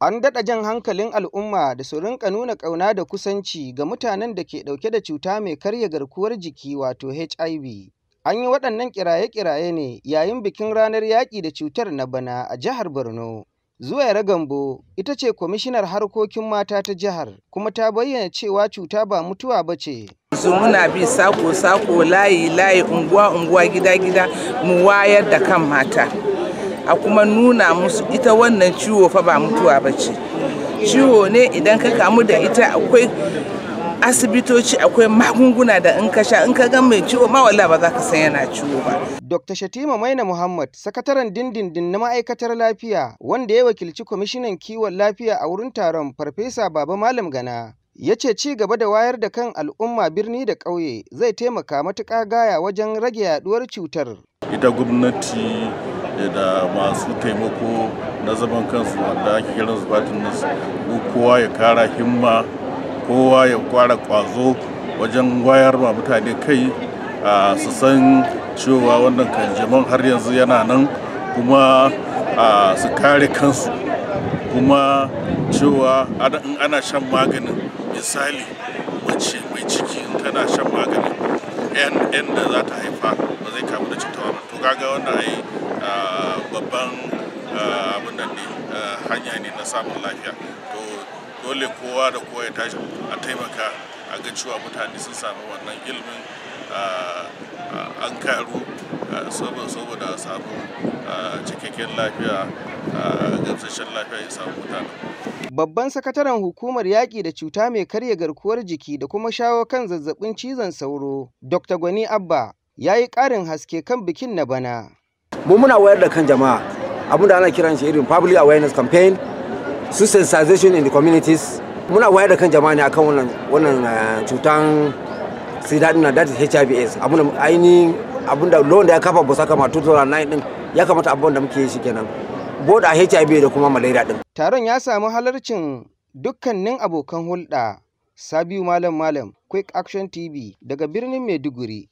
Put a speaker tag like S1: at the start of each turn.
S1: An daɗa jan hankalin al'umma da su rinƙa nuna ƙauna da kusanci ga mutanen da ke ɗauke da cuta mai karya garkuwar jiki wato HIV. An yi waɗannan kiraye-kiraye ne yayin bikin ranar yaƙi da cutar na bana a jihar Borno. Zuwaira Gambo ita ce kwamishinar harkokin mata ta jihar kuma ta bayyana cewa cuta ba mutuwa ba ce.
S2: Muna bi sako-sako, layi-layi, unguwa-unguwa, gida-gida mu wayar da kan mata. A kuma nuna musu ita wannan ciwo fa ba mutuwa ba ce. Ciwo ne idan ka kamu da ita akwai asibitoci, akwai magunguna da in ka sha in ka ga mai ciwo ma wallahi ba za ka san yana ciwo ba.
S1: Dr. Shatima Maina Muhammad, sakataren dindindin na ma'aikatar lafiya wanda ya wakilci kwamishinan kiwon lafiya a wurin taron Farfesa Baba Malam Gana, ya ce ci gaba da wayar da kan al'umma birni da ƙauye zai taimaka matuƙa gaya wajen rage yaduwar cutar.
S3: Ita gwamnati da masu taimako na zaman kansu wanda ake kiran su partners, kowa ya kara himma, kowa ya kwara kwazo wajen wayar ma mutane kai su san cewa wannan kanjaman har yanzu yana nan, kuma su kare kansu, kuma cewa in ana shan maganin, misali mace mai ciki in tana shan maganin yan da za ta haifa ba zai kamu da cuta ba. To kaga wannan ai babban abin nan ne, hanya ne na samun lafiya. To dole kowa da kowa ya tashi a taimaka a ga cewa mutane sun samu wannan ilimin, an karu saboda a samu cikakken lafiya, gamsasshen lafiya ya samu mutane.
S1: Babban sakataren hukumar yaƙi da cuta mai karya garkuwar jiki da kuma shawo kan zazzabin cizon sauro, Dr. Gwani Abba, ya yi ƙarin haske kan bikin na bana.
S4: Mu muna wayar da kan jama'a, abin da ana kiran shi irin public awareness campaign, su sensitization in the communities. Muna wayar da kan jama'a ne akan wannan cutan sida din, that is HIV/AIDS. Abin da lawan da ya kafa Bosa kama 2009 din ya kamata abin da muke yi shi kenan. Both a HIV da kuma malaria din.
S1: Taron ya samu halarcin dukkanin abokan hulɗa. Sabiu Malam, Quick Action TV daga birnin Maiduguri.